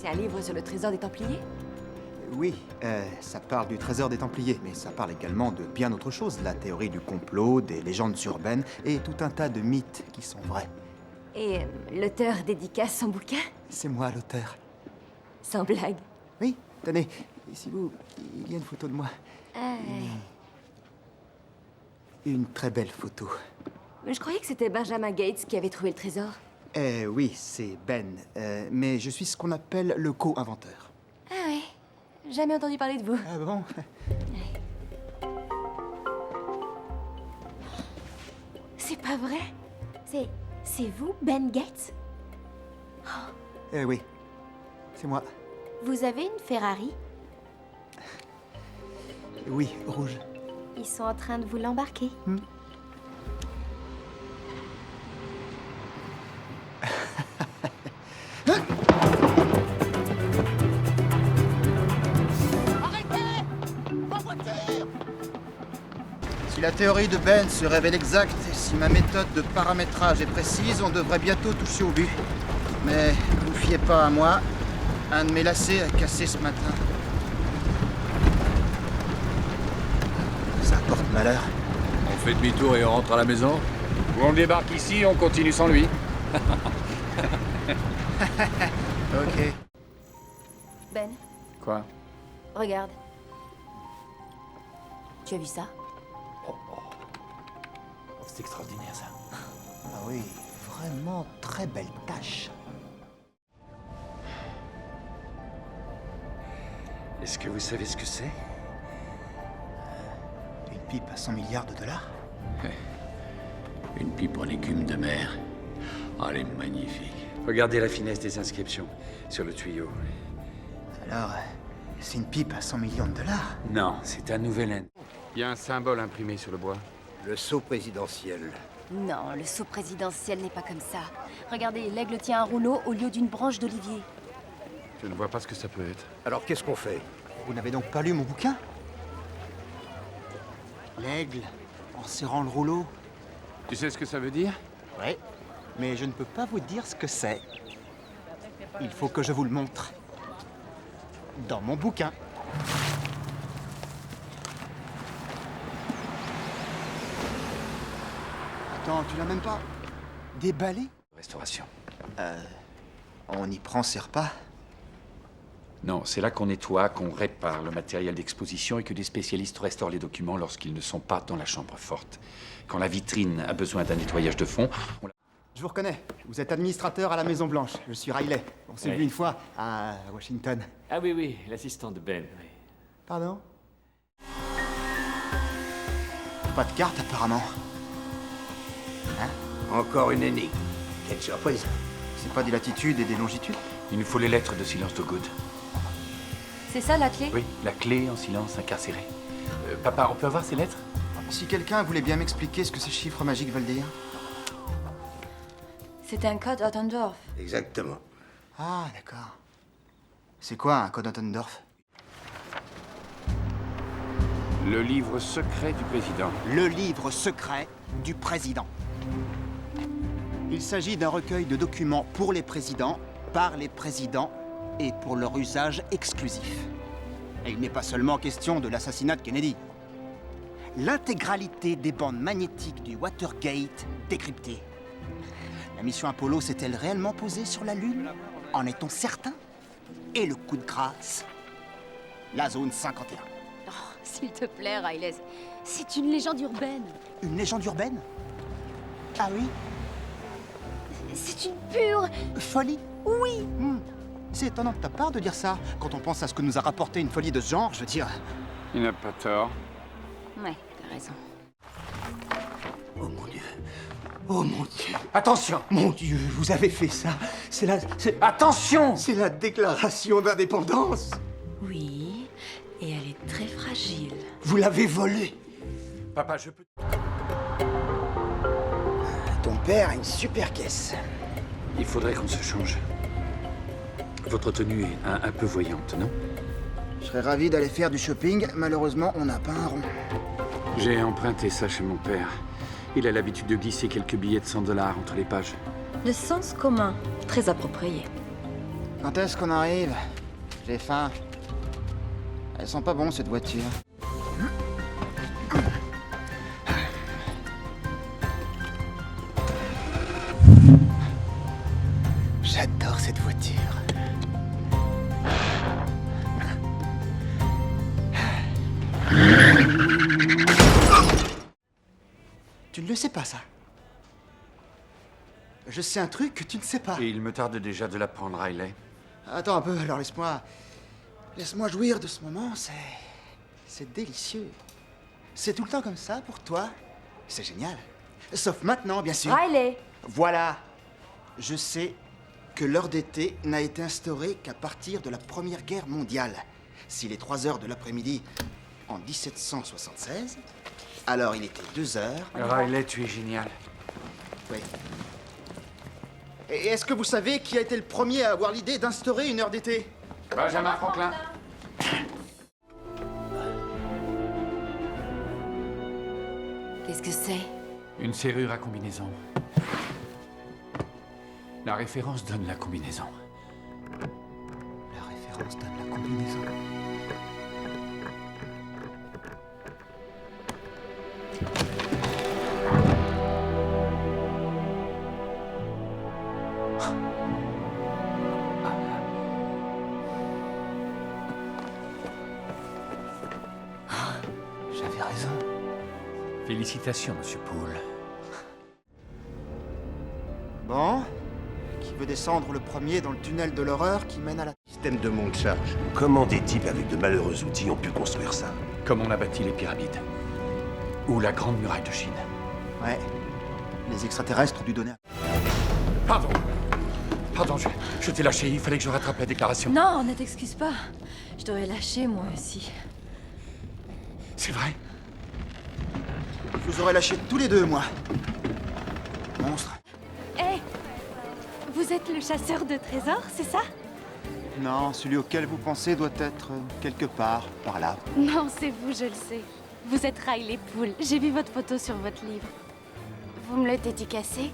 C'est un livre sur le trésor des Templiers? Oui, ça parle du trésor des Templiers, mais ça parle également de bien autre chose. La théorie du complot, des légendes urbaines et tout un tas de mythes qui sont vrais. Et l'auteur dédicace son bouquin? C'est moi l'auteur. Sans blague. Oui, tenez, ici vous, il y a une photo de moi. Ah, Une très belle photo. je croyais que c'était Benjamin Gates qui avait trouvé le trésor. Oui, c'est Ben, mais je suis ce qu'on appelle le co-inventeur. Ah ouais, jamais entendu parler de vous. Ah bon? C'est pas vrai? C'est vous, Ben Gates? Oui, c'est moi. Vous avez une Ferrari? Oui, rouge. Ils sont en train de vous l'embarquer. Si la théorie de Ben se révèle exacte et si ma méthode de paramétrage est précise, on devrait bientôt toucher au but. Mais ne vous fiez pas à moi. Un de mes lacets a cassé ce matin. Ça porte malheur. On fait demi-tour et on rentre à la maison? Ou on débarque ici et on continue sans lui? Ok. Ben, Quoi? regarde. Tu as vu ça? C'est extraordinaire, ça. Ah oui, vraiment très belle tâche. Est-ce que vous savez ce que c'est? Une pipe à 100 milliards de dollars? Une pipe en légumes de mer. Oh, elle est magnifique. Regardez la finesse des inscriptions sur le tuyau. Alors, c'est une pipe à 100 millions de dollars? Non, c'est un nouvel N. Il y a un symbole imprimé sur le bois. Le sceau présidentiel. Non, le sceau présidentiel n'est pas comme ça. Regardez, l'aigle tient un rouleau au lieu d'une branche d'olivier. Je ne vois pas ce que ça peut être. Alors qu'est-ce qu'on fait? Vous n'avez donc pas lu mon bouquin? L'aigle, en serrant le rouleau? Tu sais ce que ça veut dire? Oui, mais je ne peux pas vous dire ce que c'est. Il faut que je vous le montre. Dans mon bouquin. Attends, tu l'as même pas déballé? Restauration. On y prend ses repas? Non, c'est là qu'on nettoie, qu'on répare le matériel d'exposition et que des spécialistes restaurent les documents lorsqu'ils ne sont pas dans la chambre forte. Quand la vitrine a besoin d'un nettoyage de fond, on la... Je vous reconnais. Vous êtes administrateur à la Maison Blanche. Je suis Riley. On s'est Ouais. vu une fois à Washington. Ah oui, oui, l'assistant de Ben. Oui. Pardon? Pas de carte, apparemment. Encore une énigme. Quelle surprise. C'est pas des latitudes et des longitudes? Il nous faut les lettres de silence de Good. C'est ça la clé? Oui, la clé en silence incarcéré. Papa, on peut avoir ces lettres? Si quelqu'un voulait bien m'expliquer ce que ces chiffres magiques veulent dire. C'est un code Ottendorf. Exactement. Ah, d'accord. C'est quoi un code Ottendorf? Le livre secret du président. Le livre secret du président. Il s'agit d'un recueil de documents pour les présidents, par les présidents et pour leur usage exclusif. Et il n'est pas seulement question de l'assassinat de Kennedy. L'intégralité des bandes magnétiques du Watergate décryptées. La mission Apollo s'est-elle réellement posée sur la Lune? En est-on certain? Et le coup de grâce? La zone 51. Oh, s'il te plaît, Riley. C'est une légende urbaine. Une légende urbaine? Ah oui? C'est une pure... Folie? Oui. C'est étonnant de ta part de dire ça. Quand on pense à ce que nous a rapporté une folie de ce genre, je veux dire... Il n'a pas tort. Ouais, t'as raison. Oh mon Dieu. Oh mon Dieu. Attention! Mon Dieu, vous avez fait ça. Attention! C'est la déclaration d'indépendance. Oui, et elle est très fragile. Vous l'avez volée. Papa, je peux... Ton père a une super caisse. Il faudrait qu'on se change. Votre tenue est un peu voyante, non? Je serais ravi d'aller faire du shopping. Malheureusement, on n'a pas un rond. J'ai emprunté ça chez mon père. Il a l'habitude de glisser quelques billets de $100 entre les pages. Le sens commun, très approprié. Quand est-ce qu'on arrive? J'ai faim. Elles sont pas bonnes, cette voiture. J'adore cette voiture. Tu ne le sais pas, ça? Je sais un truc que tu ne sais pas. Et il me tarde déjà de l'apprendre, Riley. Attends un peu, alors laisse-moi... Laisse-moi jouir de ce moment, c'est délicieux. C'est tout le temps comme ça pour toi? C'est génial. Sauf maintenant, bien sûr. Riley! Voilà. Je sais que l'heure d'été n'a été instaurée qu'à partir de la Première Guerre mondiale. S'il est 3 heures de l'après-midi en 1776, alors il était 2 heures. Riley, tu es génial. Oui. Et est-ce que vous savez qui a été le premier à avoir l'idée d'instaurer une heure d'été? Benjamin Franklin. Qu'est-ce que c'est? Une serrure à combinaison. La référence donne la combinaison. La référence donne la combinaison. J'avais raison. Félicitations, Monsieur Poole. Bon, qui veut descendre le premier dans le tunnel de l'horreur qui mène à la... Système de monte-charge. Comment des types avec de malheureux outils ont pu construire ça? Comme on a bâti les pyramides. Ou la Grande Muraille de Chine. Ouais, les extraterrestres ont dû donner... Pardon. Pardon, je t'ai lâché. Il fallait que je rattrape la déclaration. Non, ne t'excuse pas. Je t'aurais lâché, moi aussi. C'est vrai? Je vous aurais lâché tous les deux, moi. Monstre. Hé! Vous êtes le chasseur de trésors, c'est ça? Non, celui auquel vous pensez doit être quelque part par là. Non, c'est vous, je le sais. Vous êtes Riley Poole. J'ai vu votre photo sur votre livre. Vous me le dédicacez?